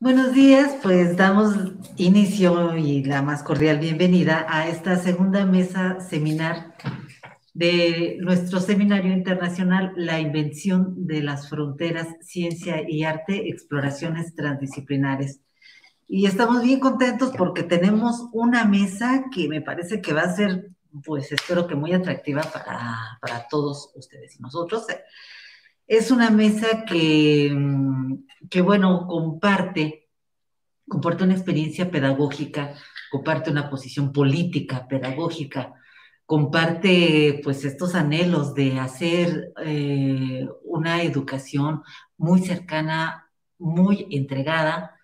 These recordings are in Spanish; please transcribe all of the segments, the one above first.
Buenos días, pues damos inicio y la más cordial bienvenida a esta segunda mesa seminar de nuestro seminario internacional, La invención de las fronteras, ciencia y arte, exploraciones transdisciplinares. Y estamos bien contentos porque tenemos una mesa que me parece que va a ser, pues espero que muy atractiva para todos ustedes y nosotros. Es una mesa que bueno, comparte una experiencia pedagógica, comparte una posición política, pedagógica, comparte pues estos anhelos de hacer una educación muy cercana, muy entregada,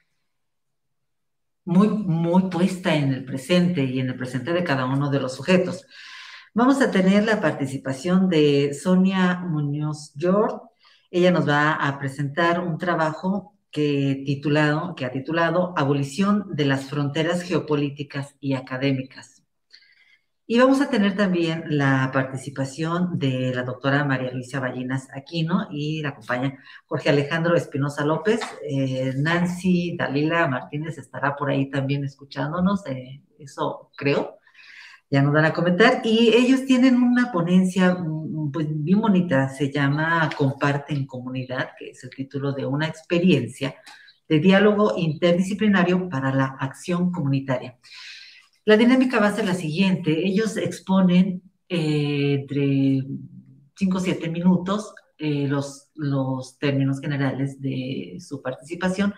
muy puesta en el presente y en el presente de cada uno de los sujetos. Vamos a tener la participación de Sonia Muñoz Llor. Ella nos va a presentar un trabajo que ha titulado Abolición de las fronteras geopolíticas y académicas. Y vamos a tener también la participación de la doctora María Luisa Ballinas Aquino y la acompaña Jorge Alejandro Espinosa López. Nancy Dalila Martínez estará por ahí también escuchándonos, eso creo, ya nos van a comentar. Y ellos tienen una ponencia pues bien bonita, se llama Comparte en Comunidad, que es el título de una experiencia de diálogo interdisciplinario para la acción comunitaria. La dinámica va a ser la siguiente. Ellos exponen entre 5 o 7 minutos los términos generales de su participación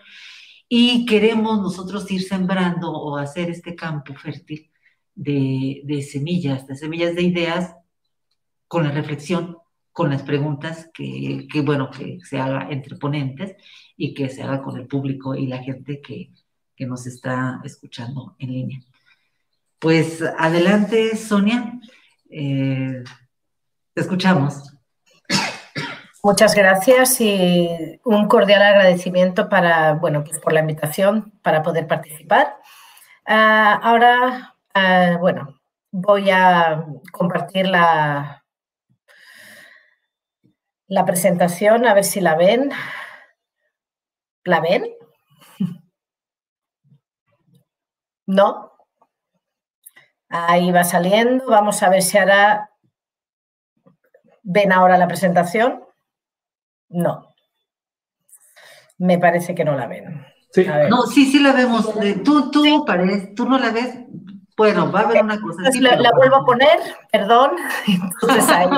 y queremos nosotros ir sembrando o hacer este campo fértil de semillas de ideas con la reflexión, con las preguntas bueno, que se haga entre ponentes y que se haga con el público y la gente que nos está escuchando en línea. Pues adelante, Sonia, te escuchamos. Muchas gracias y un cordial agradecimiento pues por la invitación para poder participar. Ahora, voy a compartir la presentación, a ver si la ven. ¿La ven? ¿No? Ahí va saliendo. Vamos a ver si ahora ven ahora la presentación. No. Me parece que no la ven. Sí. No, sí la vemos. Tú no la ves. Bueno, va a haber una cosa así. La vuelvo a poner, perdón. Entonces ahí.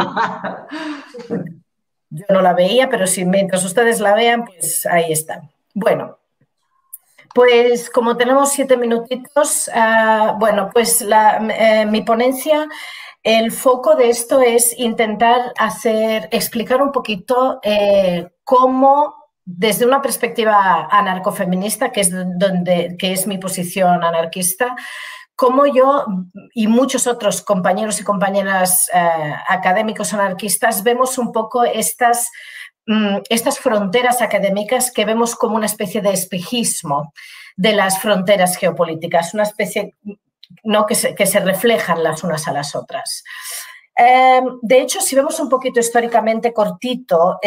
Yo no la veía, pero si mientras ustedes la vean, pues ahí está. Bueno, pues como tenemos 7 minutitos, pues mi ponencia, el foco de esto es intentar explicar un poquito cómo, desde una perspectiva anarcofeminista, que es mi posición anarquista, cómo yo y muchos otros compañeros y compañeras académicos anarquistas vemos un poco estas fronteras académicas que vemos como una especie de espejismo de las fronteras geopolíticas, una especie que se reflejan las unas a las otras. De hecho, si vemos un poquito históricamente cortito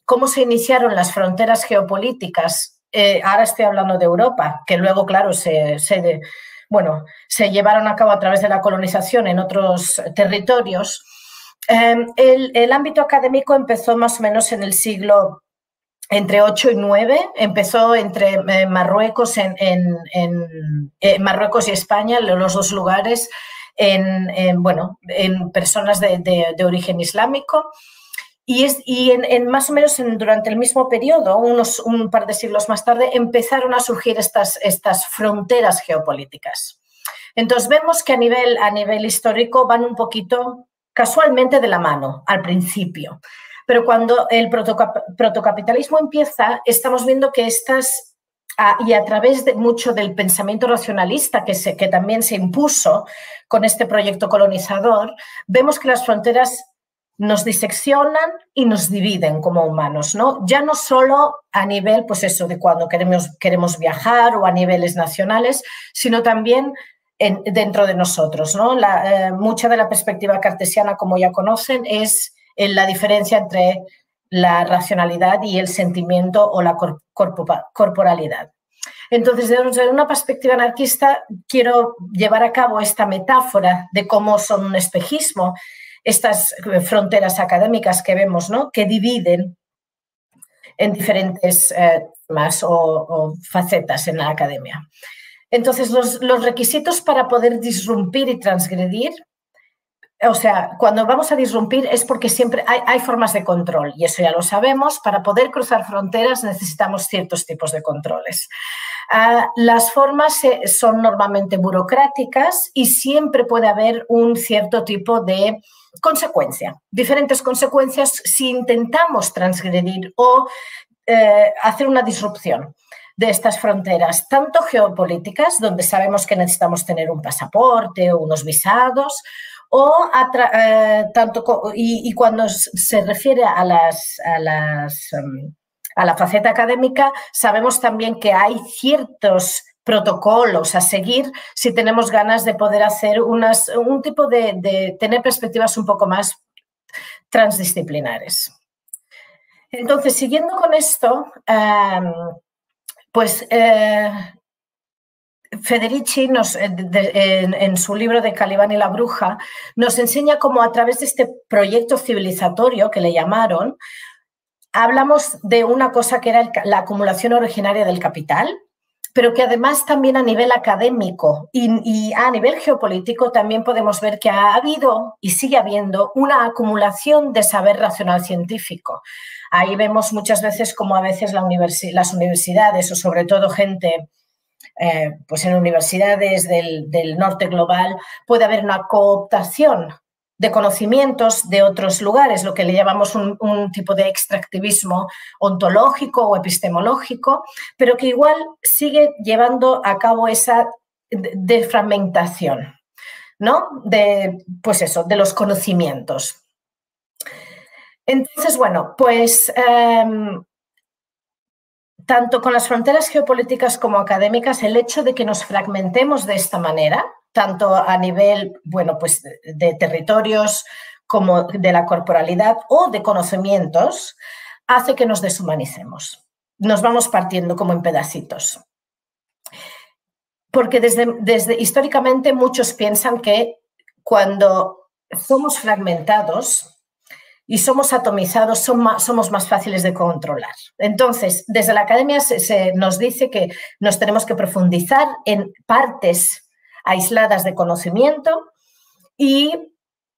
cómo se iniciaron las fronteras geopolíticas, ahora estoy hablando de Europa, que luego, claro, se llevaron a cabo a través de la colonización en otros territorios. El ámbito académico empezó más o menos en el siglo entre 8 y 9, empezó entre Marruecos, Marruecos y España, los dos lugares, en personas de origen islámico. Y más o menos durante el mismo periodo, un par de siglos más tarde, empezaron a surgir estas fronteras geopolíticas. Entonces vemos que a nivel histórico van un poquito casualmente de la mano al principio. Pero cuando el protocapitalismo empieza, estamos viendo que y a través de mucho del pensamiento racionalista que también se impuso con este proyecto colonizador, vemos que las fronteras nos diseccionan y nos dividen como humanos, ¿no? Ya no solo a nivel, pues eso, de cuando queremos viajar o a niveles nacionales, sino también dentro de nosotros, ¿no? Mucha de la perspectiva cartesiana, como ya conocen, es la diferencia entre la racionalidad y el sentimiento o la corporalidad. Entonces, desde una perspectiva anarquista, quiero llevar a cabo esta metáfora de cómo son un espejismo estas fronteras académicas que vemos, ¿no?, que dividen en diferentes temas o facetas en la academia. Entonces, los requisitos para poder disrumpir y transgredir, o sea, cuando vamos a disrumpir es porque siempre hay formas de control, y eso ya lo sabemos. Para poder cruzar fronteras necesitamos ciertos tipos de controles. Las formas son normalmente burocráticas y siempre puede haber un cierto tipo de consecuencia, diferentes consecuencias si intentamos transgredir o hacer una disrupción de estas fronteras, tanto geopolíticas, donde sabemos que necesitamos tener un pasaporte o unos visados, y cuando se refiere a la faceta académica, sabemos también que hay ciertos protocolos a seguir si tenemos ganas de poder hacer un tipo de tener perspectivas un poco más transdisciplinares. Entonces, siguiendo con esto, Federici en su libro de Calibán y la bruja nos enseña cómo a través de este proyecto civilizatorio que le llamaron, hablamos de una cosa que era la acumulación originaria del capital, pero que además también a nivel académico y a nivel geopolítico también podemos ver que ha habido y sigue habiendo una acumulación de saber racional científico. Ahí vemos muchas veces como a veces las universidades o sobre todo gente pues en universidades del norte global puede haber una cooptación de conocimientos de otros lugares, lo que le llamamos un tipo de extractivismo ontológico o epistemológico, pero que igual sigue llevando a cabo esa defragmentación, ¿no? Pues eso, de los conocimientos. Entonces, bueno, pues tanto con las fronteras geopolíticas como académicas, el hecho de que nos fragmentemos de esta manera, tanto a nivel, bueno, pues de territorios como de la corporalidad o de conocimientos, hace que nos deshumanicemos. Nos vamos partiendo como en pedacitos. Porque históricamente muchos piensan que cuando somos fragmentados y somos atomizados, somos más fáciles de controlar. Entonces, desde la academia se nos dice que nos tenemos que profundizar en partes aisladas de conocimiento y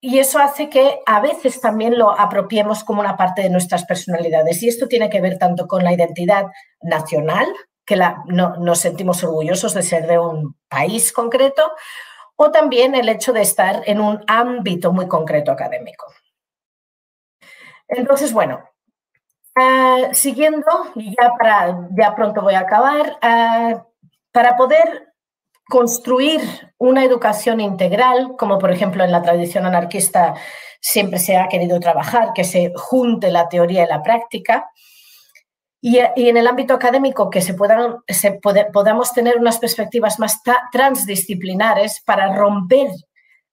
eso hace que a veces también lo apropiemos como una parte de nuestras personalidades. Y esto tiene que ver tanto con la identidad nacional, que nos sentimos orgullosos de ser de un país concreto, o también el hecho de estar en un ámbito muy concreto académico. Entonces, bueno, siguiendo, y ya pronto voy a acabar, para poder construir una educación integral, como por ejemplo en la tradición anarquista siempre se ha querido trabajar, que se junte la teoría y la práctica, y en el ámbito académico que podamos tener unas perspectivas más transdisciplinares para romper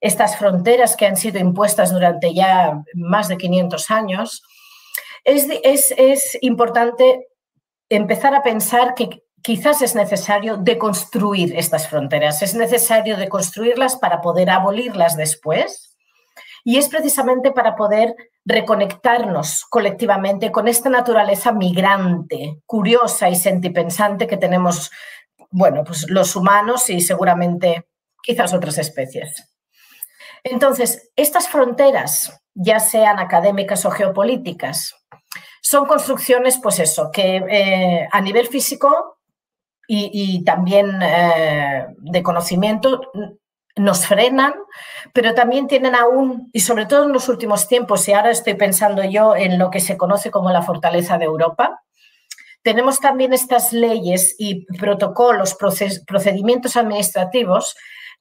estas fronteras que han sido impuestas durante ya más de 500 años, es importante empezar a pensar que quizás es necesario deconstruir estas fronteras, es necesario deconstruirlas para poder abolirlas después, y es precisamente para poder reconectarnos colectivamente con esta naturaleza migrante, curiosa y sentipensante que tenemos, bueno, pues los humanos y seguramente quizás otras especies. Entonces, estas fronteras, ya sean académicas o geopolíticas, son construcciones, pues eso, que a nivel físico y también de conocimiento nos frenan, pero también tienen aún, y sobre todo en los últimos tiempos, y ahora estoy pensando yo en lo que se conoce como la fortaleza de Europa, tenemos también estas leyes y protocolos, procedimientos administrativos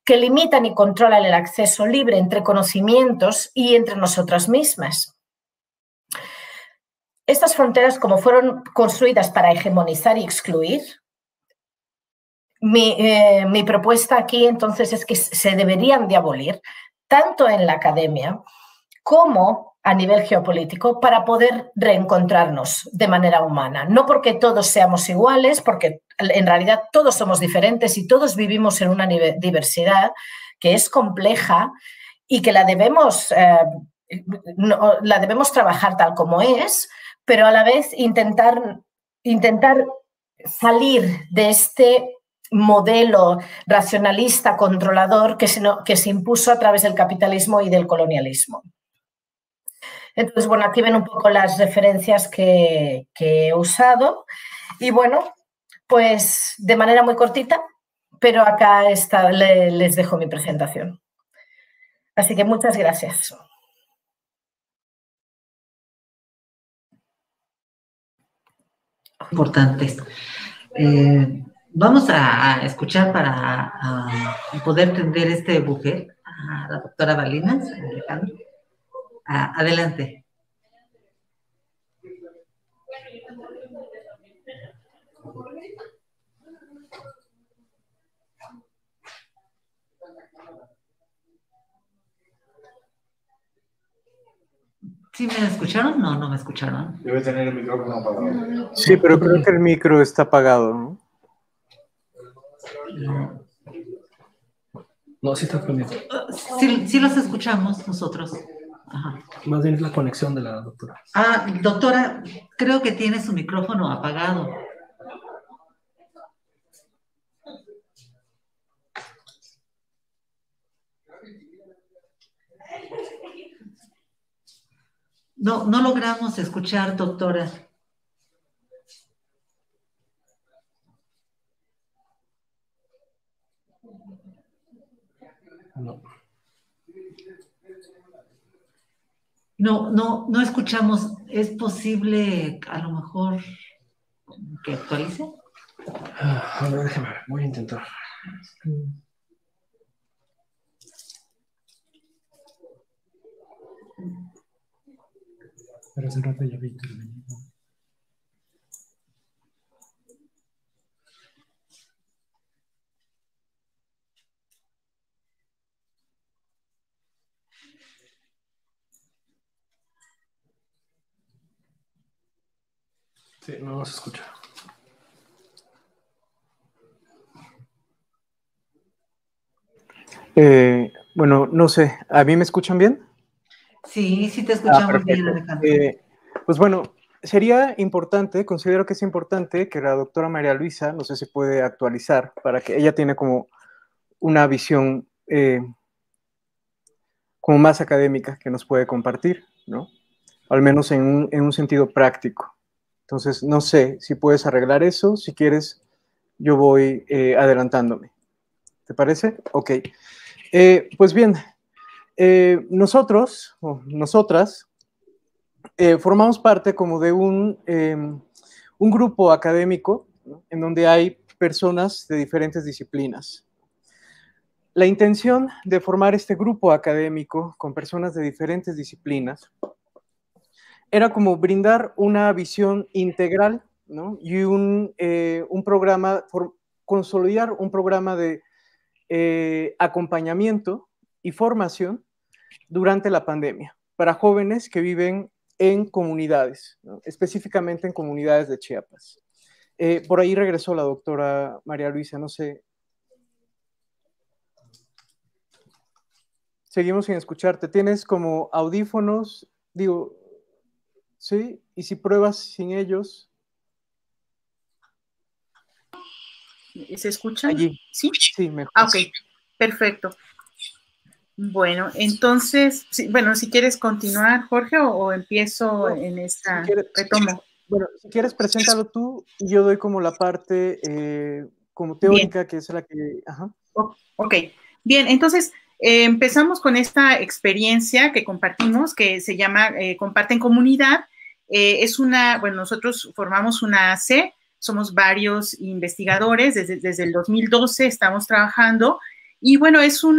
que limitan y controlan el acceso libre entre conocimientos y entre nosotras mismas. Estas fronteras, como fueron construidas para hegemonizar y excluir, mi propuesta aquí entonces es que se deberían de abolir tanto en la academia como a nivel geopolítico para poder reencontrarnos de manera humana. No porque todos seamos iguales, porque en realidad todos somos diferentes y todos vivimos en una diversidad que es compleja y que la debemos trabajar tal como es, pero a la vez intentar salir de este modelo racionalista controlador que se impuso a través del capitalismo y del colonialismo. Entonces, bueno, aquí ven un poco las referencias que he usado y bueno, pues de manera muy cortita, pero acá les dejo mi presentación. Así que muchas gracias. Importantes. Vamos a escuchar para poder tender este buffet a la doctora Balinas, Alejandro. Adelante. ¿Sí me escucharon? No, no me escucharon. Debe tener el micrófono apagado. Sí, pero creo que el micro está apagado, ¿no? No, sí está prendido. Sí los escuchamos nosotros. Ajá. Más bien es la conexión de la doctora. Doctora, creo que tiene su micrófono apagado. No logramos escuchar, doctora. No escuchamos. ¿Es posible a lo mejor que actualice? A ver, déjame ver, voy a intentar. Pero hace rato ya vi intervenido. Sí, no se escucha. Bueno, no sé, ¿a mí me escuchan bien? Sí, sí te escuchamos bien, Alejandro. Pues bueno, sería importante, considero que es importante que la doctora María Luisa, no sé si puede actualizar, para que ella tiene como una visión como más académica que nos puede compartir, ¿no? Al menos en un sentido práctico. Entonces, no sé si puedes arreglar eso, si quieres, yo voy adelantándome. ¿Te parece? Ok. Pues bien, nosotros, o nosotras, formamos parte como de un grupo académico, ¿no? En donde hay personas de diferentes disciplinas. La intención de formar este grupo académico con personas de diferentes disciplinas era como brindar una visión integral, ¿no? Y un programa, consolidar un programa de acompañamiento y formación durante la pandemia para jóvenes que viven en comunidades, ¿no? Específicamente en comunidades de Chiapas. Por ahí regresó la doctora María Luisa, no sé. Seguimos sin escucharte. ¿Tienes como audífonos? Digo, ¿sí? ¿Y si pruebas sin ellos? ¿Se escucha? Allí. Sí, sí, mejor. Ok, perfecto. Bueno, entonces, bueno, si quieres continuar, Jorge, o empiezo en esta, retomo. Bueno, si quieres, preséntalo tú y yo doy como la parte como teórica, que es la que... Ajá. Ok, bien, entonces empezamos con esta experiencia que compartimos, que se llama Comparte en Comunidad. Bueno, nosotros formamos una AC, somos varios investigadores, desde el 2012 estamos trabajando, y bueno, es un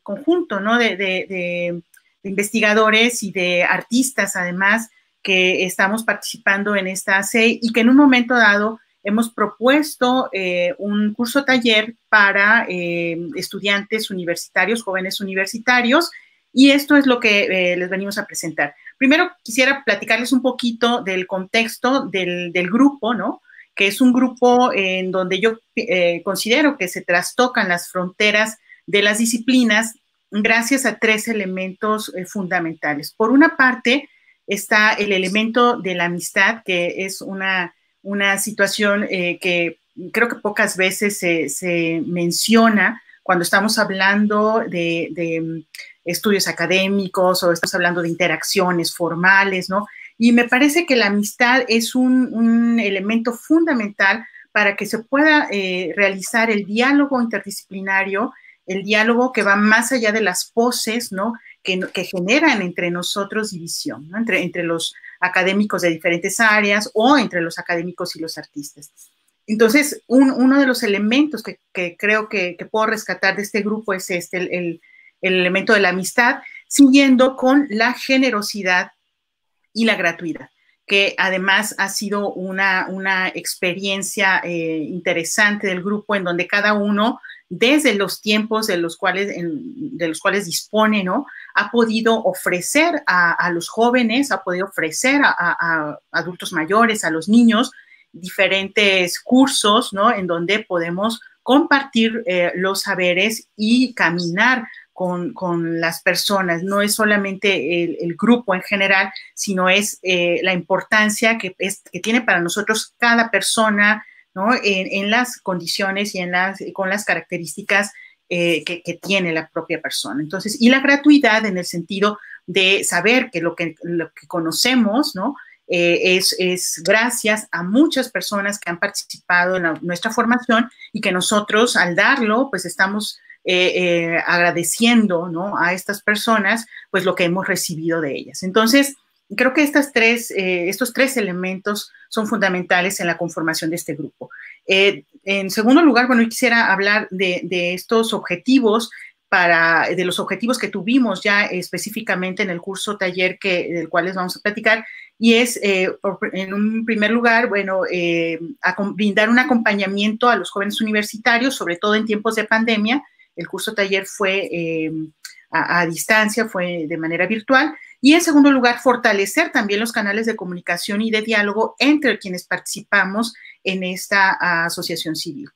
conjunto, ¿no? de investigadores y de artistas, además, que estamos participando en esta AC y que en un momento dado hemos propuesto un curso taller para estudiantes universitarios, jóvenes universitarios, Y esto es lo que les venimos a presentar. Primero quisiera platicarles un poquito del contexto del grupo, ¿no? Que es un grupo en donde yo considero que se trastocan las fronteras de las disciplinas gracias a 3 elementos fundamentales. Por una parte está el elemento de la amistad, que es una situación que creo que pocas veces se menciona cuando estamos hablando de estudios académicos o estamos hablando de interacciones formales, ¿no? Y me parece que la amistad es un elemento fundamental para que se pueda realizar el diálogo interdisciplinario, el diálogo que va más allá de las poses, ¿no? Que generan entre nosotros división, ¿no? Entre los académicos de diferentes áreas o entre los académicos y los artistas. Entonces, uno de los elementos que creo que puedo rescatar de este grupo es el elemento de la amistad, siguiendo con la generosidad y la gratuidad, que además ha sido una experiencia interesante del grupo en donde cada uno, desde los tiempos de los cuales dispone, ¿no? Ha podido ofrecer a los jóvenes, ha podido ofrecer a adultos mayores, a los niños, diferentes cursos, ¿no? En donde podemos compartir los saberes y caminar con las personas. No es solamente el grupo en general, sino es la importancia que tiene para nosotros cada persona, ¿no? En las condiciones y con las características que tiene la propia persona. Entonces, y la gratuidad en el sentido de saber que lo que conocemos, ¿no? Es gracias a muchas personas que han participado en nuestra formación y que nosotros al darlo, pues estamos agradeciendo, ¿no? A estas personas, pues lo que hemos recibido de ellas. Entonces, creo que estos 3 elementos son fundamentales en la conformación de este grupo. En segundo lugar, bueno, yo quisiera hablar de estos objetivos, de los objetivos que tuvimos ya específicamente en el curso taller del cual les vamos a platicar, y es, en un primer lugar, bueno, brindar un acompañamiento a los jóvenes universitarios, sobre todo en tiempos de pandemia. El curso taller fue a distancia, fue de manera virtual. Y en segundo lugar, fortalecer también los canales de comunicación y de diálogo entre quienes participamos en esta asociación civil.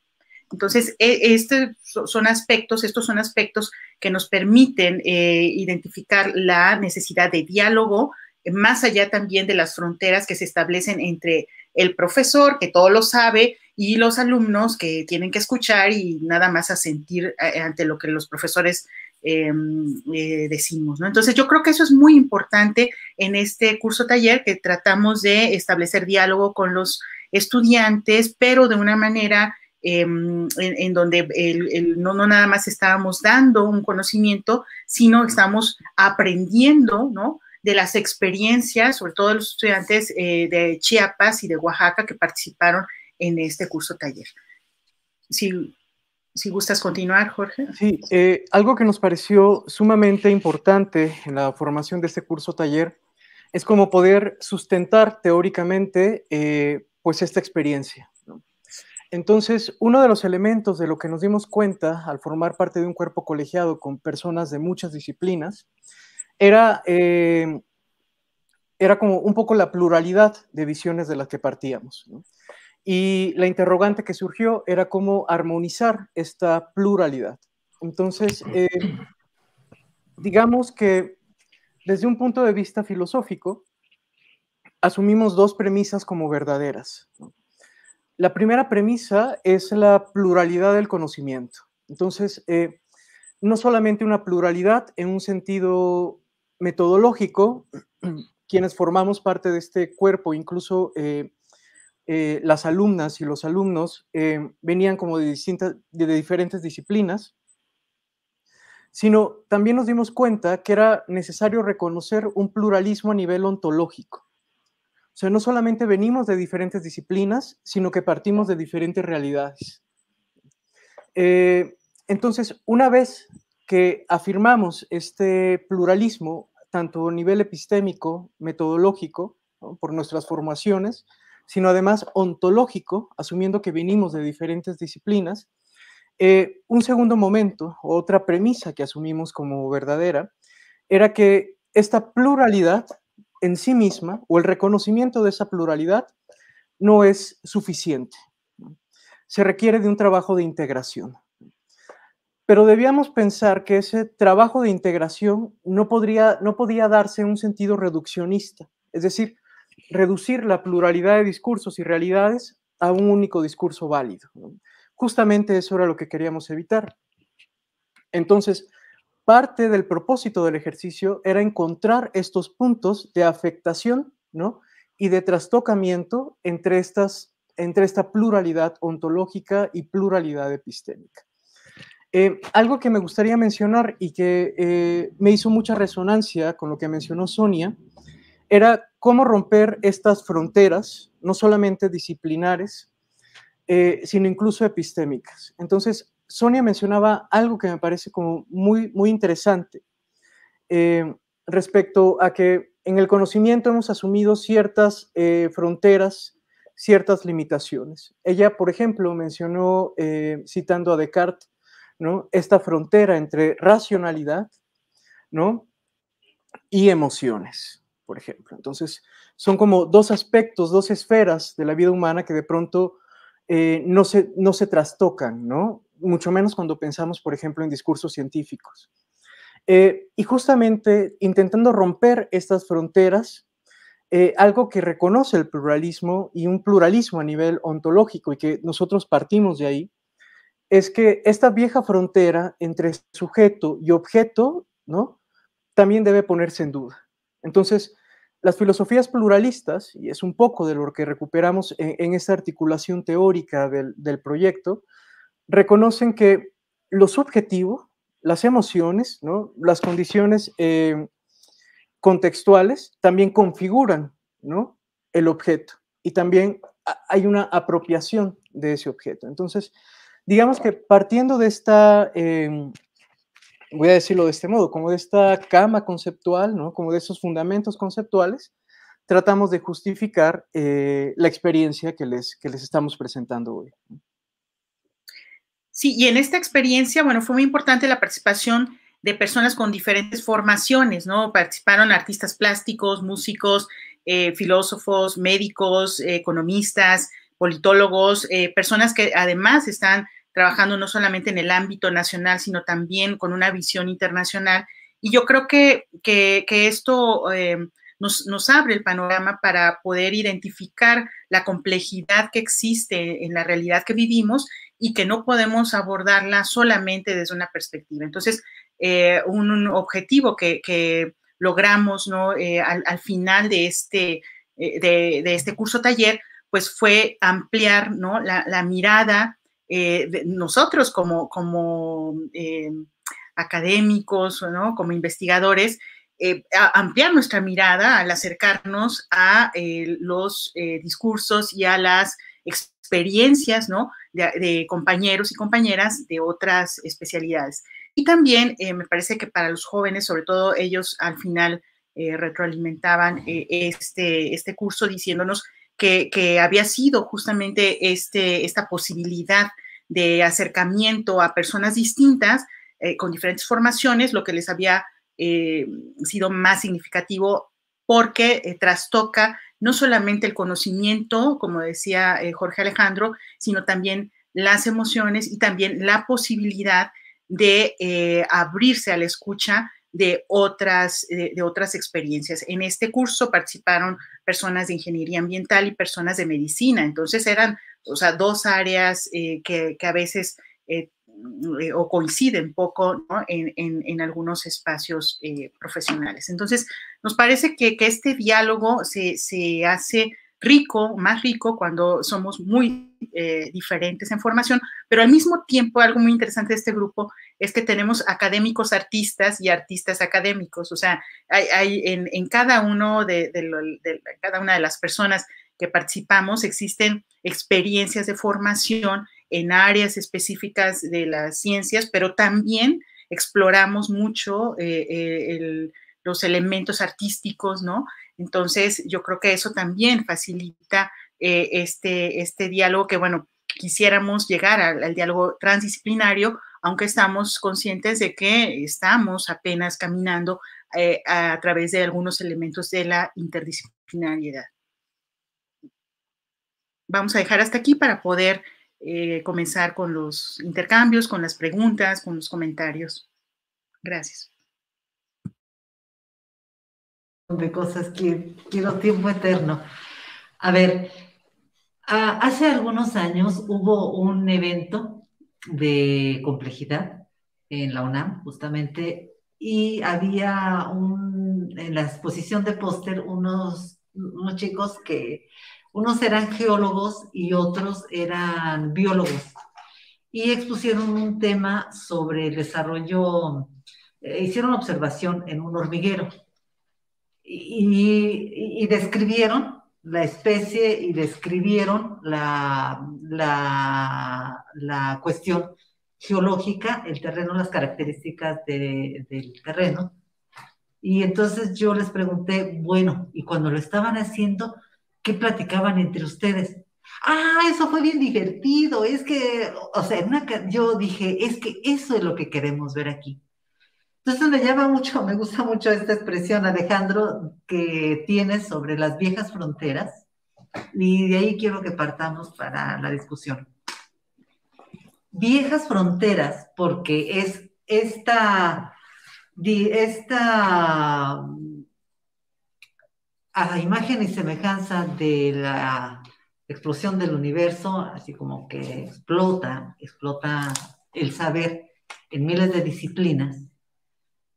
Entonces, estos son aspectos que nos permiten identificar la necesidad de diálogo, más allá también de las fronteras que se establecen entre el profesor, que todo lo sabe, y los alumnos que tienen que escuchar y nada más asentir ante lo que los profesores decimos, ¿no? Entonces, yo creo que eso es muy importante en este curso taller, que tratamos de establecer diálogo con los estudiantes, pero de una manera en donde no nada más estábamos dando un conocimiento, sino estamos aprendiendo, ¿no? De las experiencias, sobre todo de los estudiantes de Chiapas y de Oaxaca que participaron en este curso taller. Si gustas continuar, Jorge. Sí, algo que nos pareció sumamente importante en la formación de este curso taller es cómo poder sustentar teóricamente pues esta experiencia, ¿no? Entonces, uno de los elementos de lo que nos dimos cuenta al formar parte de un cuerpo colegiado con personas de muchas disciplinas era como un poco la pluralidad de visiones de las que partíamos, ¿no? Y la interrogante que surgió era cómo armonizar esta pluralidad. Entonces, digamos que desde un punto de vista filosófico, asumimos 2 premisas como verdaderas, ¿no? La primera premisa es la pluralidad del conocimiento. Entonces, no solamente una pluralidad en un sentido metodológico, quienes formamos parte de este cuerpo, incluso las alumnas y los alumnos venían como de diferentes disciplinas, sino también nos dimos cuenta que era necesario reconocer un pluralismo a nivel ontológico. O sea, no solamente venimos de diferentes disciplinas, sino que partimos de diferentes realidades. Entonces, una vez que afirmamos este pluralismo, tanto a nivel epistémico, metodológico, ¿no? Por nuestras formaciones, sino además ontológico, asumiendo que venimos de diferentes disciplinas, un segundo momento, otra premisa que asumimos como verdadera, era que esta pluralidad en sí misma, o el reconocimiento de esa pluralidad, no es suficiente. Se requiere de un trabajo de integración. Pero debíamos pensar que ese trabajo de integración no podía darse en un sentido reduccionista, es decir, reducir la pluralidad de discursos y realidades a un único discurso válido. Justamente eso era lo que queríamos evitar. Entonces, parte del propósito del ejercicio era encontrar estos puntos de afectación, ¿no?, y de trastocamiento entre esta pluralidad ontológica y pluralidad epistémica. Algo que me gustaría mencionar y que me hizo mucha resonancia con lo que mencionó Sonia, era cómo romper estas fronteras, no solamente disciplinares, sino incluso epistémicas. Entonces, Sonia mencionaba algo que me parece como muy, muy interesante respecto a que en el conocimiento hemos asumido ciertas fronteras, ciertas limitaciones. Ella, por ejemplo, mencionó, citando a Descartes, ¿no?, esta frontera entre racionalidad, ¿no?, y emociones, por ejemplo. Entonces, son como dos aspectos, dos esferas de la vida humana que de pronto no se trastocan, ¿no?, mucho menos cuando pensamos, por ejemplo, en discursos científicos. Y justamente intentando romper estas fronteras, algo que reconoce el pluralismo y un pluralismo a nivel ontológico y que nosotros partimos de ahí, es que esta vieja frontera entre sujeto y objeto, ¿no?, también debe ponerse en duda. Entonces, las filosofías pluralistas, y es un poco de lo que recuperamos en esta articulación teórica del proyecto, reconocen que lo subjetivo, las emociones, ¿no?, las condiciones contextuales también configuran, ¿no?, el objeto, y también hay una apropiación de ese objeto. Entonces, digamos que partiendo de esta, voy a decirlo de este modo, como de esta cama conceptual, ¿no?, como de esos fundamentos conceptuales, tratamos de justificar la experiencia que les estamos presentando hoy. Sí, y en esta experiencia, bueno, fue muy importante la participación de personas con diferentes formaciones, ¿no? Participaron artistas plásticos, músicos, filósofos, médicos, economistas, politólogos, personas que además están trabajando no solamente en el ámbito nacional, sino también con una visión internacional. Y yo creo que esto nos abre el panorama para poder identificar la complejidad que existe en la realidad que vivimos y que no podemos abordarla solamente desde una perspectiva. Entonces, un objetivo que logramos, ¿no?, al final de este curso taller, pues fue ampliar, ¿no?, la mirada de nosotros como académicos, ¿no?, como investigadores, ampliar nuestra mirada al acercarnos a los discursos y a las experiencias, ¿no?, de compañeros y compañeras de otras especialidades. Y también me parece que para los jóvenes, sobre todo ellos al final retroalimentaban este curso diciéndonos que había sido justamente esta posibilidad de acercamiento a personas distintas con diferentes formaciones, lo que les había sido más significativo porque trastoca no solamente el conocimiento, como decía Jorge Alejandro, sino también las emociones y también la posibilidad de abrirse a la escucha de otras experiencias. En este curso participaron personas de ingeniería ambiental y personas de medicina, entonces eran, o sea, dos áreas que a veces o coinciden poco, ¿no?, en algunos espacios profesionales. Entonces, nos parece que este diálogo se hace rico, más rico, cuando somos muy diferentes en formación, pero al mismo tiempo algo muy interesante de este grupo es que tenemos académicos artistas y artistas académicos, o sea, hay en cada uno cada una de las personas que participamos existen experiencias de formación en áreas específicas de las ciencias, pero también exploramos mucho los elementos artísticos, ¿no? Entonces, yo creo que eso también facilita este diálogo que, bueno, quisiéramos llegar al diálogo transdisciplinario, aunque estamos conscientes de que estamos apenas caminando a través de algunos elementos de la interdisciplinariedad. Vamos a dejar hasta aquí para poder comenzar con los intercambios, con las preguntas, con los comentarios. Gracias. De cosas que quiero tiempo eterno. A ver, hace algunos años hubo un evento de complejidad en la UNAM, justamente, y había en la exposición de póster unos chicos que unos eran geólogos y otros eran biólogos, y expusieron un tema sobre el desarrollo, hicieron observación en un hormiguero, y describieron la especie y describieron la cuestión geológica, el terreno, las características del terreno. Y entonces yo les pregunté, bueno, y cuando lo estaban haciendo, ¿qué platicaban entre ustedes? Ah, eso fue bien divertido, es que, o sea, yo dije, es que eso es lo que queremos ver aquí. Entonces me gusta mucho esta expresión, Alejandro, que tienes sobre las viejas fronteras, y de ahí quiero que partamos para la discusión. Viejas fronteras, porque es esta imagen y semejanza de la explosión del universo, así como que explota el saber en miles de disciplinas,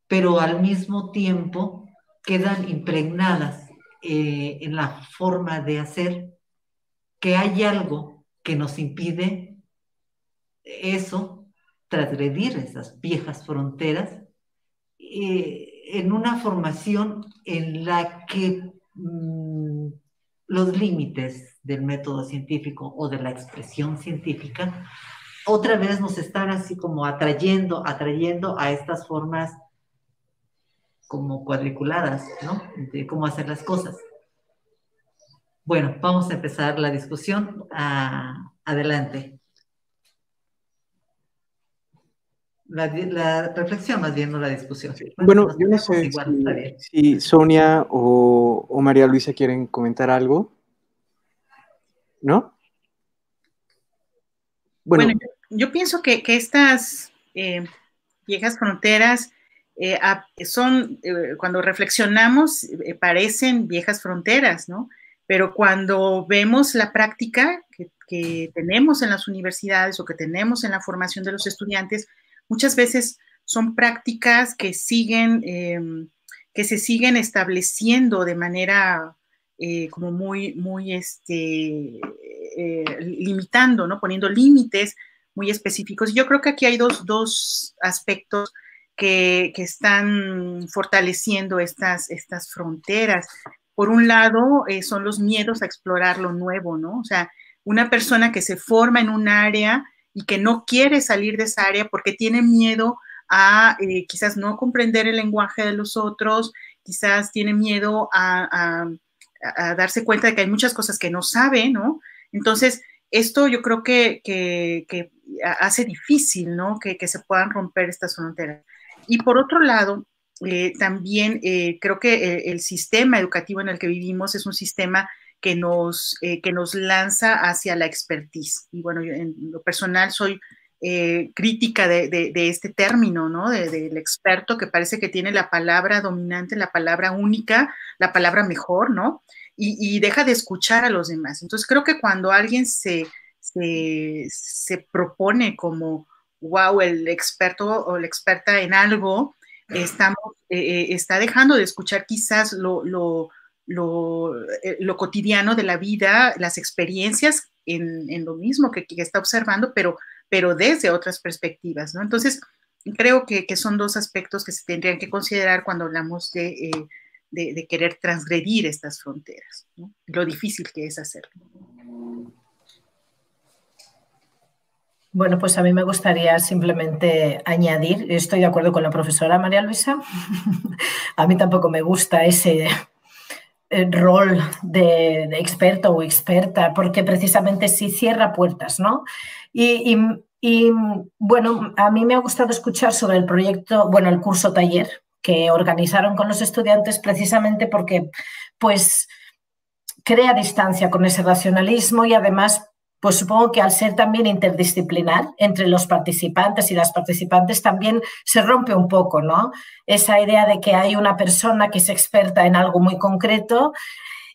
pero al mismo tiempo quedan impregnadas en la forma de hacer, que hay algo que nos impide eso, transgredir esas viejas fronteras, en una formación en la que los límites del método científico o de la expresión científica otra vez nos están así como atrayendo a estas formas como cuadriculadas, ¿no? De cómo hacer las cosas. Bueno, vamos a empezar la discusión. Adelante. La reflexión más bien, no la discusión. Bueno, yo no sé si Sonia o María Luisa quieren comentar algo. ¿No? Bueno, yo pienso que estas viejas fronteras son, cuando reflexionamos, parecen viejas fronteras, ¿no? Pero cuando vemos la práctica que tenemos en las universidades o que tenemos en la formación de los estudiantes, muchas veces son prácticas que se siguen estableciendo de manera como muy limitando, ¿no? Poniendo límites muy específicos. Yo creo que aquí hay dos aspectos que están fortaleciendo estas fronteras. Por un lado, son los miedos a explorar lo nuevo, ¿no? O sea, una persona que se forma en un área y que no quiere salir de esa área porque tiene miedo a quizás no comprender el lenguaje de los otros, quizás tiene miedo a darse cuenta de que hay muchas cosas que no sabe, ¿no? Entonces, esto yo creo que hace difícil, ¿no? Que se puedan romper estas fronteras. Y por otro lado, también creo que el sistema educativo en el que vivimos es un sistema que nos lanza hacia la expertise. Y bueno, yo en lo personal soy crítica de este término, ¿no? Del experto, que parece que tiene la palabra dominante, la palabra única, la palabra mejor, ¿no? Y deja de escuchar a los demás. Entonces creo que cuando alguien se propone como, wow, el experto o la experta en algo, está dejando de escuchar quizás lo cotidiano de la vida, las experiencias en lo mismo que está observando, pero desde otras perspectivas, ¿no? Entonces, creo que son dos aspectos que se tendrían que considerar cuando hablamos de querer transgredir estas fronteras, ¿no? Lo difícil que es hacerlo. Bueno, pues a mí me gustaría simplemente añadir, estoy de acuerdo con la profesora María Luisa, a mí tampoco me gusta ese rol de experto o experta, porque precisamente sí cierra puertas, ¿no? Y bueno, a mí me ha gustado escuchar sobre el proyecto, bueno, el curso taller que organizaron con los estudiantes precisamente porque pues crea distancia con ese racionalismo y además pues supongo que al ser también interdisciplinar entre los participantes y las participantes también se rompe un poco, ¿no? Esa idea de que hay una persona que es experta en algo muy concreto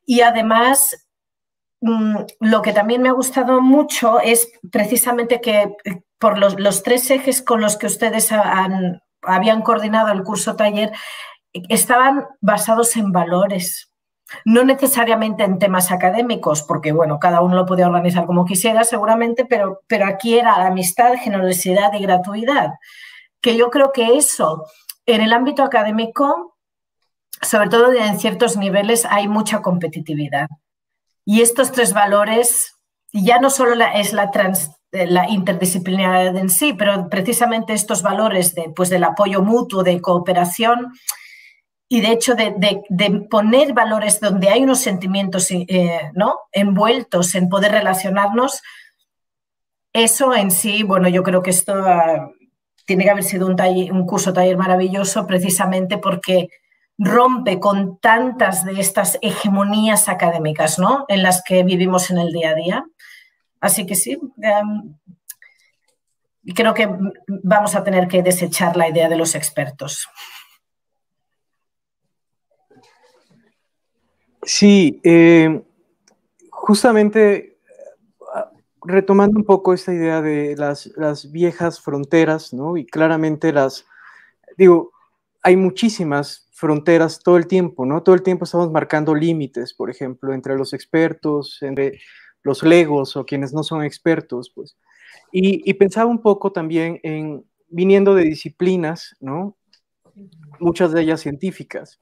y además lo que también me ha gustado mucho es precisamente que por los 3 ejes con los que ustedes habían coordinado el curso taller estaban basados en valores. No necesariamente en temas académicos, porque bueno, cada uno lo podía organizar como quisiera seguramente, pero aquí era la amistad, generosidad y gratuidad, que yo creo que eso en el ámbito académico, sobre todo en ciertos niveles, hay mucha competitividad. Y estos 3 valores, ya no solo es la interdisciplinaridad en sí, pero precisamente estos valores del apoyo mutuo, de cooperación, y de hecho de poner valores donde hay unos sentimientos ¿no? envueltos en poder relacionarnos, eso en sí, bueno, yo creo que esto tiene que haber sido un curso taller maravilloso precisamente porque rompe con tantas de estas hegemonías académicas, ¿no? En las que vivimos en el día a día. Así que sí, creo que vamos a tener que desechar la idea de los expertos. Sí, justamente retomando un poco esta idea de las viejas fronteras, ¿no? Y claramente hay muchísimas fronteras todo el tiempo, ¿no? Todo el tiempo estamos marcando límites, por ejemplo, entre los expertos, entre los legos o quienes no son expertos, pues. Y pensaba un poco también viniendo de disciplinas, ¿no? Muchas de ellas científicas,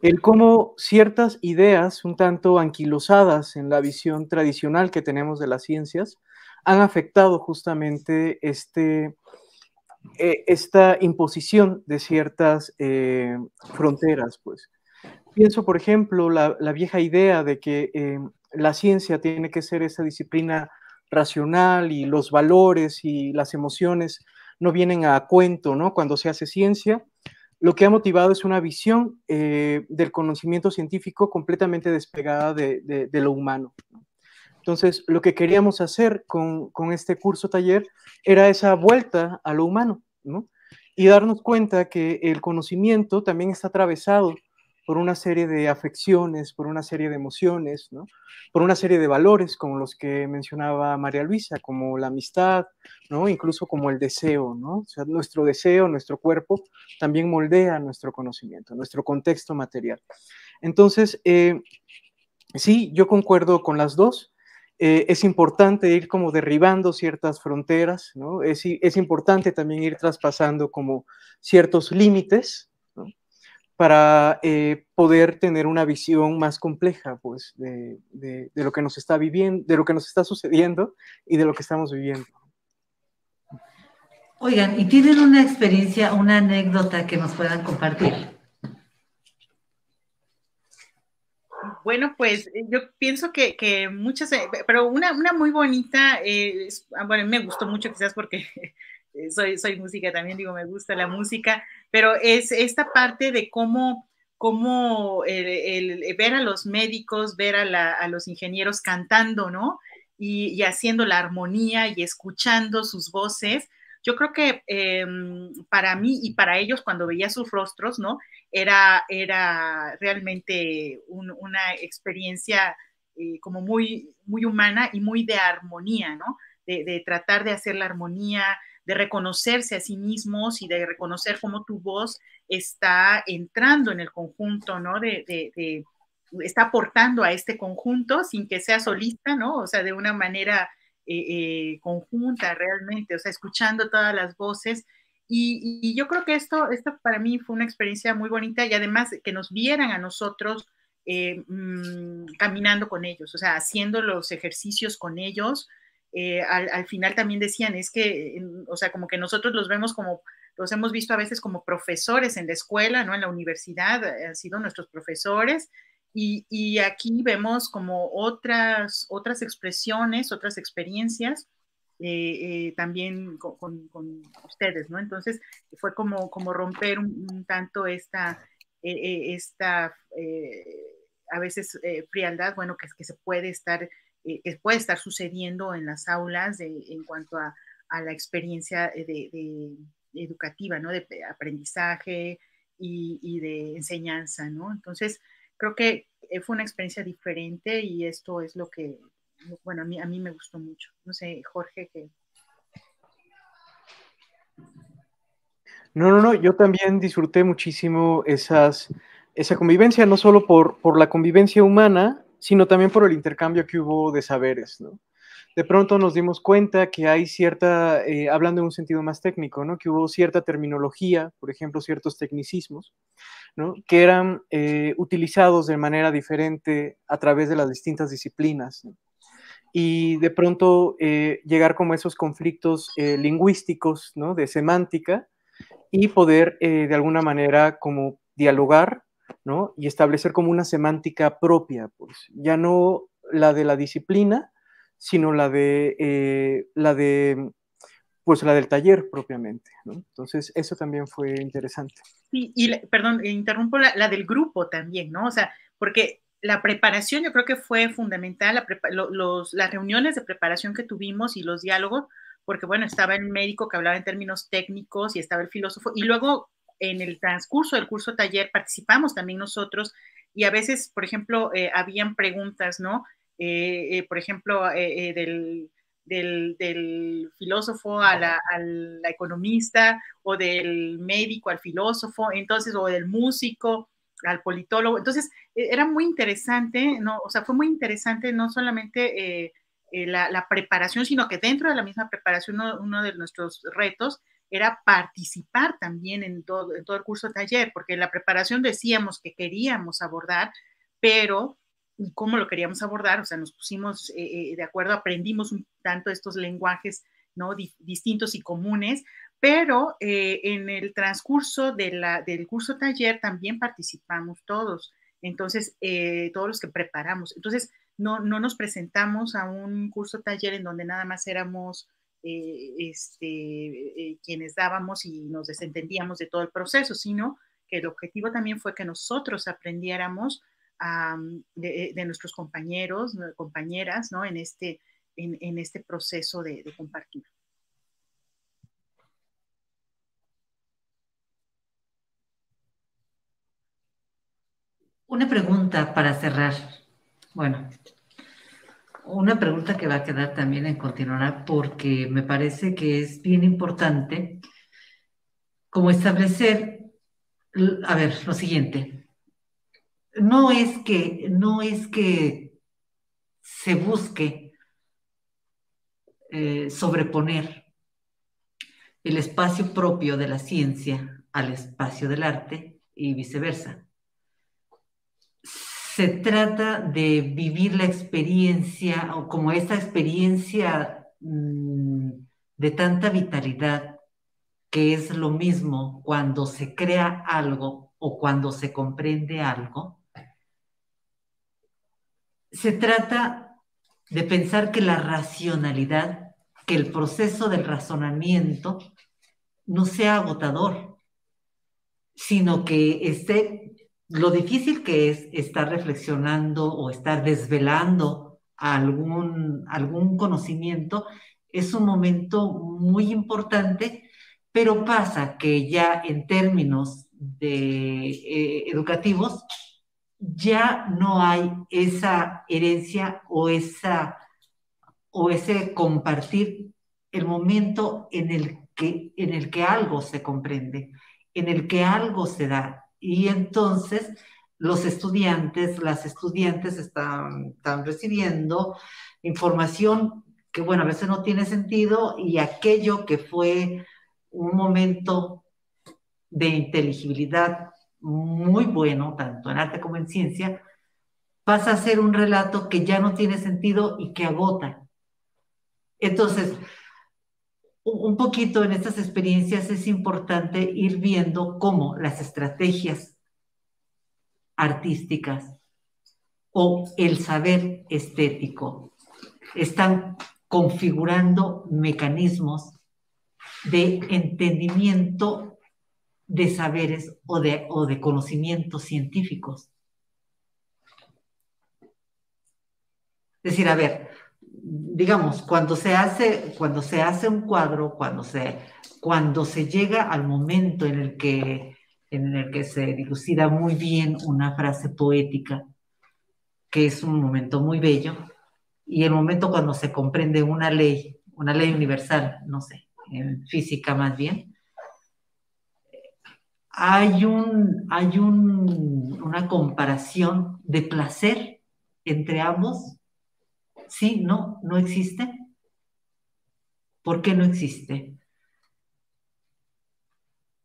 el cómo ciertas ideas un tanto anquilosadas en la visión tradicional que tenemos de las ciencias han afectado justamente esta imposición de ciertas fronteras, pues. Pienso, por ejemplo, la vieja idea de que la ciencia tiene que ser esa disciplina racional y los valores y las emociones no vienen a cuento, ¿no? Cuando se hace ciencia, lo que ha motivado es una visión del conocimiento científico completamente despegada de lo humano. Entonces, lo que queríamos hacer con este curso taller era esa vuelta a lo humano, ¿no? Y darnos cuenta que el conocimiento también está atravesado por una serie de afecciones, por una serie de emociones, ¿no? Por una serie de valores como los que mencionaba María Luisa, como la amistad, ¿no? Incluso como el deseo, ¿no? O sea, nuestro deseo, nuestro cuerpo también moldea nuestro conocimiento, nuestro contexto material. Entonces, sí, yo concuerdo con las dos. Es importante ir como derribando ciertas fronteras, ¿no? Es importante también ir traspasando como ciertos límites, ¿no? Para poder tener una visión más compleja, pues, de lo que nos está viviendo, de lo que nos está sucediendo y de lo que estamos viviendo. Oigan, ¿y tienen una experiencia, una anécdota que nos puedan compartir? Bueno, pues yo pienso que muchas, pero una muy bonita, bueno, me gustó mucho quizás porque soy música también, digo, me gusta la música, pero es esta parte de cómo el ver a los médicos, ver a los ingenieros cantando, ¿no? Y haciendo la armonía y escuchando sus voces. Yo creo que para mí y para ellos, cuando veía sus rostros, ¿no? Era realmente una experiencia como muy, muy humana y muy de armonía, ¿no? De tratar de hacer la armonía, de reconocerse a sí mismos y de reconocer cómo tu voz está entrando en el conjunto, ¿no? Está aportando a este conjunto sin que sea solista, ¿no? O sea, de una manera conjunta realmente, o sea, escuchando todas las voces. Y yo creo que esto para mí fue una experiencia muy bonita y además que nos vieran a nosotros caminando con ellos, o sea, haciendo los ejercicios con ellos. Al final también decían, es que, o sea, como que nosotros los vemos como, los hemos visto a veces como profesores en la escuela, ¿no? En la universidad han sido nuestros profesores y aquí vemos como otras expresiones, otras experiencias también con ustedes, ¿no? Entonces fue como romper un tanto esta a veces frialdad, bueno, que se puede estar, que puede estar sucediendo en las aulas en cuanto a la experiencia educativa, ¿no? De aprendizaje y de enseñanza, ¿no? Entonces, creo que fue una experiencia diferente y esto es lo que, bueno, a mí me gustó mucho. No sé, Jorge, que... No, yo también disfruté muchísimo esa convivencia, no solo por la convivencia humana, sino también por el intercambio que hubo de saberes, ¿no? De pronto nos dimos cuenta que hay cierta, hablando en un sentido más técnico, ¿no? Que hubo cierta terminología, por ejemplo, ciertos tecnicismos, ¿no? Que eran utilizados de manera diferente a través de las distintas disciplinas, ¿no? Y de pronto llegar como a esos conflictos lingüísticos, ¿no? De semántica, y poder de alguna manera como dialogar, ¿no? Y establecer como una semántica propia, pues ya no la de la disciplina, sino la pues la del taller propiamente, ¿no? Entonces eso también fue interesante. Sí, perdón, interrumpo la del grupo también, ¿no? O sea, porque la preparación yo creo que fue fundamental, las reuniones de preparación que tuvimos y los diálogos, porque bueno, estaba el médico que hablaba en términos técnicos y estaba el filósofo, y luego en el transcurso del curso taller participamos también nosotros, y a veces, por ejemplo, habían preguntas, ¿no? Por ejemplo, del filósofo a la economista, o del médico al filósofo, entonces, o del músico al politólogo. Entonces, era muy interesante, ¿no? O sea, fue muy interesante no solamente la preparación, sino que dentro de la misma preparación uno de nuestros retos era participar también en todo el curso taller, porque en la preparación decíamos que queríamos abordar, pero cómo lo queríamos abordar, o sea, nos pusimos de acuerdo, aprendimos un tanto estos lenguajes, ¿no? Distintos y comunes, pero en el transcurso del curso taller también participamos todos, entonces todos los que preparamos, entonces no nos presentamos a un curso taller en donde nada más éramos quienes dábamos y nos desentendíamos de todo el proceso, sino que el objetivo también fue que nosotros aprendiéramos de nuestros compañeros, compañeras, ¿no? En este proceso de compartir. Una pregunta para cerrar. Bueno, una pregunta que va a quedar también en continuar porque me parece que es bien importante como establecer, a ver, lo siguiente. No es que se busque sobreponer el espacio propio de la ciencia al espacio del arte y viceversa. Se trata de vivir la experiencia, o como esta experiencia de tanta vitalidad, que es lo mismo cuando se crea algo o cuando se comprende algo. Se trata de pensar que la racionalidad, que el proceso del razonamiento no sea agotador, sino que esté lo difícil que es estar reflexionando o estar desvelando algún conocimiento. Es un momento muy importante, pero pasa que ya en términos educativos ya no hay esa herencia o ese compartir el momento en el que algo se comprende, en el que algo se da. Y entonces los estudiantes, las estudiantes están recibiendo información que, bueno, a veces no tiene sentido, y aquello que fue un momento de inteligibilidad muy bueno, tanto en arte como en ciencia, pasa a ser un relato que ya no tiene sentido y que agota. Entonces, un poquito en estas experiencias es importante ir viendo cómo las estrategias artísticas o el saber estético están configurando mecanismos de entendimiento de saberes o de conocimientos científicos. Es decir, a ver, digamos, cuando se hace un cuadro, cuando se llega al momento en el que se dilucida muy bien una frase poética, que es un momento muy bello, y el momento cuando se comprende una ley universal, no sé, en física más bien, hay una comparación de placer entre ambos. ¿Sí? ¿No? ¿No existe? ¿Por qué no existe?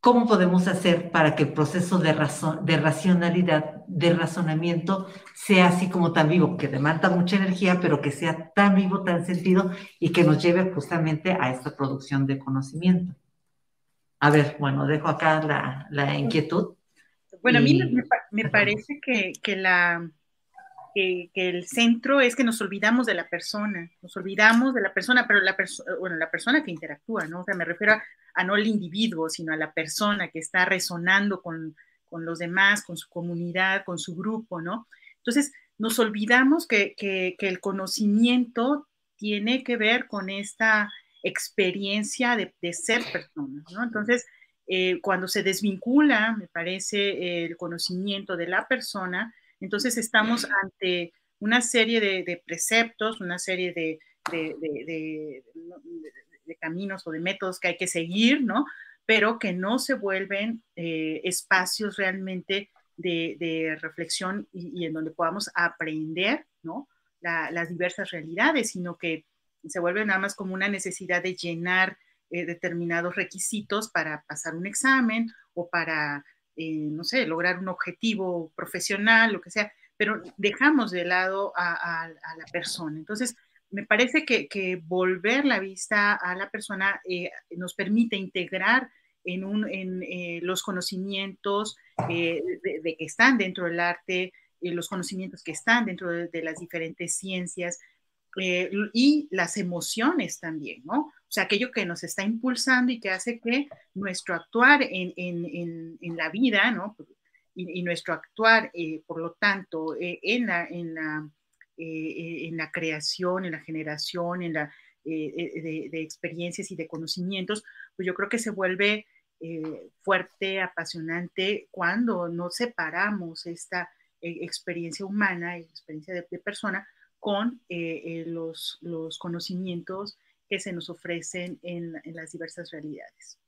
¿Cómo podemos hacer para que el proceso de racionalidad, de razonamiento, sea así como tan vivo, que demanda mucha energía, pero que sea tan vivo, tan sentido, y que nos lleve justamente a esta producción de conocimiento? A ver, bueno, dejo acá la inquietud. Bueno, a mí me parece que el centro es que nos olvidamos de la persona, pero la persona que interactúa, ¿no? O sea, me refiero a no el individuo, sino a la persona que está resonando con los demás, con su comunidad, con su grupo, ¿no? Entonces, nos olvidamos que el conocimiento tiene que ver con esta experiencia de ser personas, ¿no? Entonces, cuando se desvincula, me parece, el conocimiento de la persona, entonces estamos ante una serie de preceptos, una serie de caminos o de métodos que hay que seguir, ¿no? Pero que no se vuelven espacios realmente de reflexión y en donde podamos aprender, ¿no? Las diversas realidades, sino que se vuelve nada más como una necesidad de llenar determinados requisitos para pasar un examen o para no sé, lograr un objetivo profesional, lo que sea, pero dejamos de lado a la persona. Entonces, me parece que volver la vista a la persona nos permite integrar en los conocimientos de que están dentro del arte, los conocimientos que están dentro de las diferentes ciencias, y las emociones también, ¿no? O sea, aquello que nos está impulsando y que hace que nuestro actuar en la vida, ¿no? Y nuestro actuar, por lo tanto, en la creación, en la generación, de experiencias y de conocimientos, pues yo creo que se vuelve fuerte, apasionante, cuando no separamos esta experiencia humana, experiencia de persona, con los conocimientos que se nos ofrecen en las diversas realidades.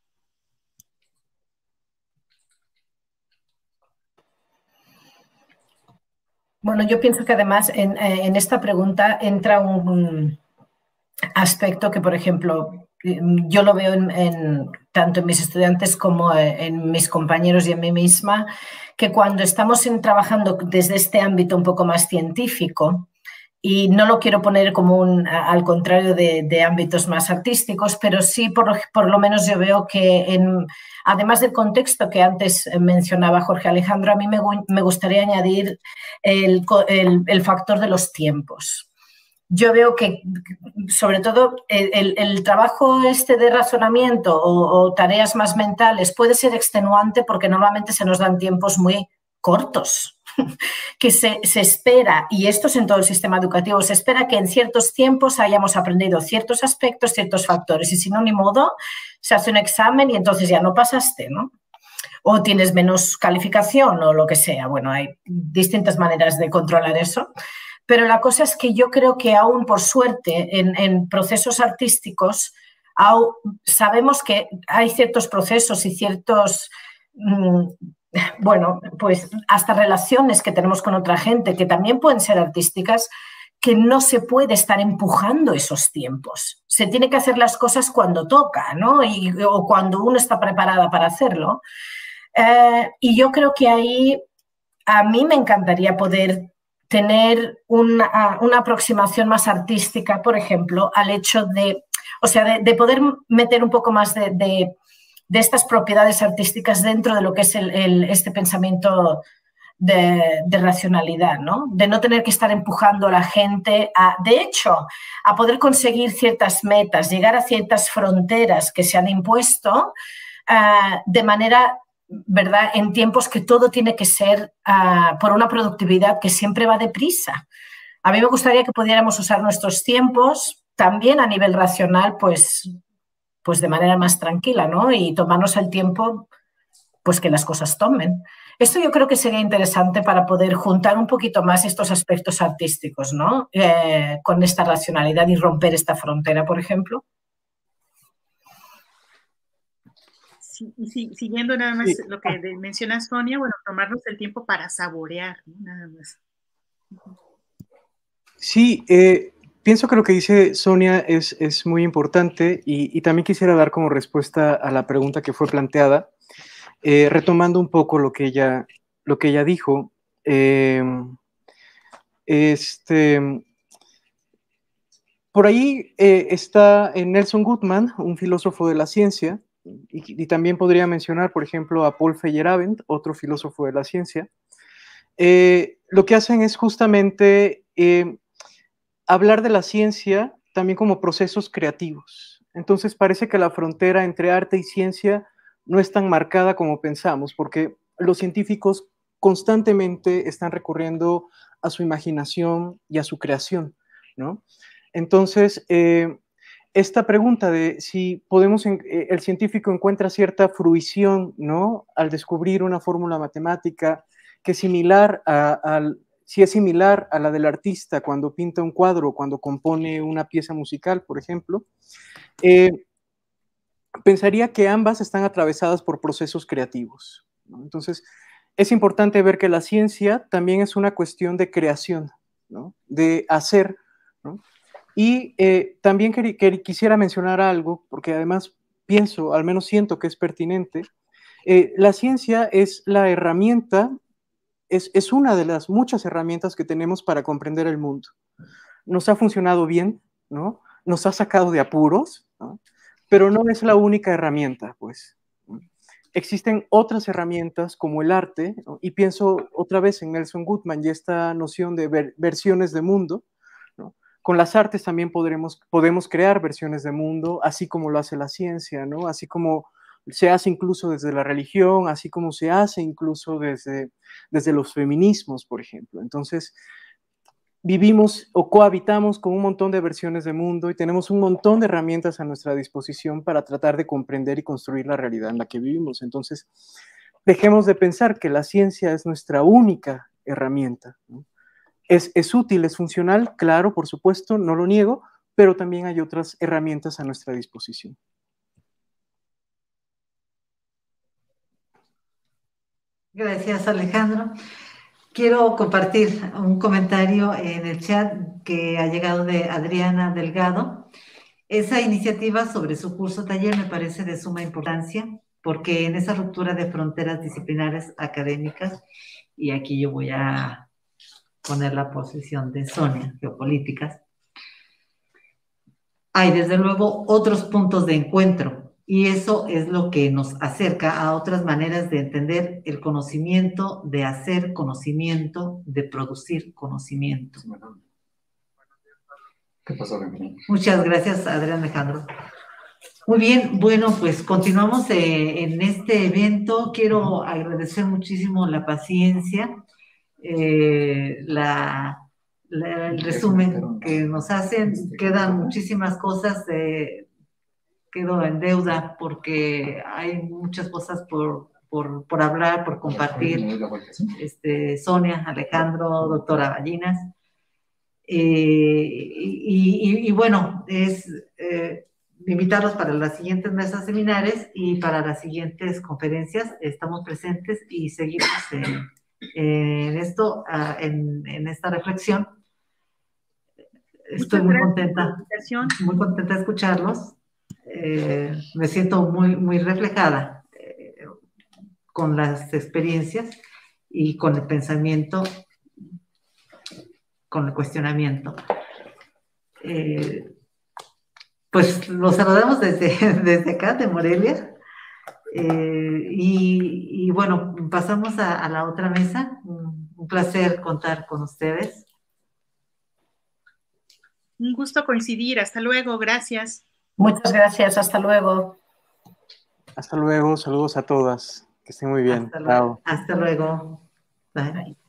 Bueno, yo pienso que además en esta pregunta entra un aspecto que, por ejemplo, yo lo veo tanto en mis estudiantes como en mis compañeros y en mí misma, que cuando estamos trabajando desde este ámbito un poco más científico, y no lo quiero poner como al contrario de ámbitos más artísticos, pero sí por lo menos yo veo que además del contexto que antes mencionaba Jorge Alejandro, a mí me gustaría añadir el factor de los tiempos. Yo veo que, sobre todo, el trabajo de razonamiento o tareas más mentales puede ser extenuante porque normalmente se nos dan tiempos muy cortos, que se espera, y esto es en todo el sistema educativo, se espera que en ciertos tiempos hayamos aprendido ciertos aspectos, ciertos factores, y si no, ni modo, se hace un examen y entonces ya no pasaste, ¿no? O tienes menos calificación o lo que sea. Bueno, hay distintas maneras de controlar eso, pero la cosa es que yo creo que aún, por suerte, en procesos artísticos, sabemos que hay ciertos procesos y ciertos... bueno, pues hasta relaciones que tenemos con otra gente que también pueden ser artísticas, que no se puede estar empujando esos tiempos. Se tiene que hacer las cosas cuando toca, ¿no? O cuando uno está preparada para hacerlo. Y yo creo que ahí a mí me encantaría poder tener una aproximación más artística, por ejemplo, al hecho de poder meter un poco más de estas propiedades artísticas dentro de lo que es este pensamiento de racionalidad, ¿no? De no tener que estar empujando a la gente de hecho, a poder conseguir ciertas metas, llegar a ciertas fronteras que se han impuesto de manera, ¿verdad?, en tiempos que todo tiene que ser por una productividad que siempre va deprisa. A mí me gustaría que pudiéramos usar nuestros tiempos también a nivel racional, pues de manera más tranquila, ¿no? Y tomarnos el tiempo, pues que las cosas tomen. Esto yo creo que sería interesante para poder juntar un poquito más estos aspectos artísticos, ¿no? Con esta racionalidad y romper esta frontera, por ejemplo. Sí, y siguiendo nada más lo que menciona Sonia, bueno, tomarnos el tiempo para saborear, ¿no? Nada más. Sí, pienso que lo que dice Sonia es muy importante y también quisiera dar como respuesta a la pregunta que fue planteada, retomando un poco lo que ella dijo. Por ahí está Nelson Goodman, un filósofo de la ciencia, y también podría mencionar, por ejemplo, a Paul Feyerabend, otro filósofo de la ciencia. Lo que hacen es justamente hablar de la ciencia también como procesos creativos. Entonces parece que la frontera entre arte y ciencia no es tan marcada como pensamos, porque los científicos constantemente están recurriendo a su imaginación y a su creación, ¿no? Entonces, esta pregunta de si el científico encuentra cierta fruición, ¿no?, al descubrir una fórmula matemática que es similar si es similar a la del artista cuando pinta un cuadro, cuando compone una pieza musical, por ejemplo, pensaría que ambas están atravesadas por procesos creativos, ¿no? Entonces, es importante ver que la ciencia también es una cuestión de creación, ¿no?, de hacer, ¿no? Y también quisiera mencionar algo, porque además pienso, al menos siento que es pertinente. La ciencia es la herramienta, es una de las muchas herramientas que tenemos para comprender el mundo. Nos ha funcionado bien, ¿no? Nos ha sacado de apuros, ¿no? Pero no es la única herramienta, pues. Existen otras herramientas como el arte, ¿no? Y pienso otra vez en Nelson Goodman y esta noción de versiones de mundo, ¿no? Con las artes también podemos crear versiones de mundo, así como lo hace la ciencia, ¿no? Así como se hace incluso desde la religión, así como se hace incluso desde los feminismos, por ejemplo. Entonces, vivimos o cohabitamos con un montón de versiones de mundo y tenemos un montón de herramientas a nuestra disposición para tratar de comprender y construir la realidad en la que vivimos. Entonces, dejemos de pensar que la ciencia es nuestra única herramienta, ¿no? Es útil, es funcional, claro, por supuesto, no lo niego, pero también hay otras herramientas a nuestra disposición. Gracias, Alejandro. Quiero compartir un comentario en el chat que ha llegado de Adriana Delgado. Esa iniciativa sobre su curso taller me parece de suma importancia porque en esa ruptura de fronteras disciplinares académicas, y aquí yo voy a poner la posición de Sonia, geopolíticas, hay desde luego otros puntos de encuentro y eso es lo que nos acerca a otras maneras de entender el conocimiento, de hacer conocimiento, de producir conocimiento. ¿Qué pasó, Benjamín? Muchas gracias, Adrián Alejandro. Muy bien, bueno, pues continuamos en este evento. Quiero agradecer muchísimo la paciencia, el resumen que nos hacen. Quedan muchísimas cosas, quedo en deuda porque hay muchas cosas por hablar, por compartir. Sonia, Alejandro, doctora Ballinas. Y bueno, es invitarlos para las siguientes mesas seminares y para las siguientes conferencias. Estamos presentes y seguimos en esto, en esta reflexión. Estoy muy contenta de escucharlos. Me siento muy reflejada con las experiencias y con el pensamiento, con el cuestionamiento. Pues los saludamos desde acá, de Morelia. Y bueno, pasamos a la otra mesa. Un placer contar con ustedes. Un gusto coincidir. Hasta luego. Gracias. Muchas gracias. Hasta luego. Hasta luego. Saludos a todas. Que estén muy bien. Hasta luego. Hasta luego. Bye. Bye.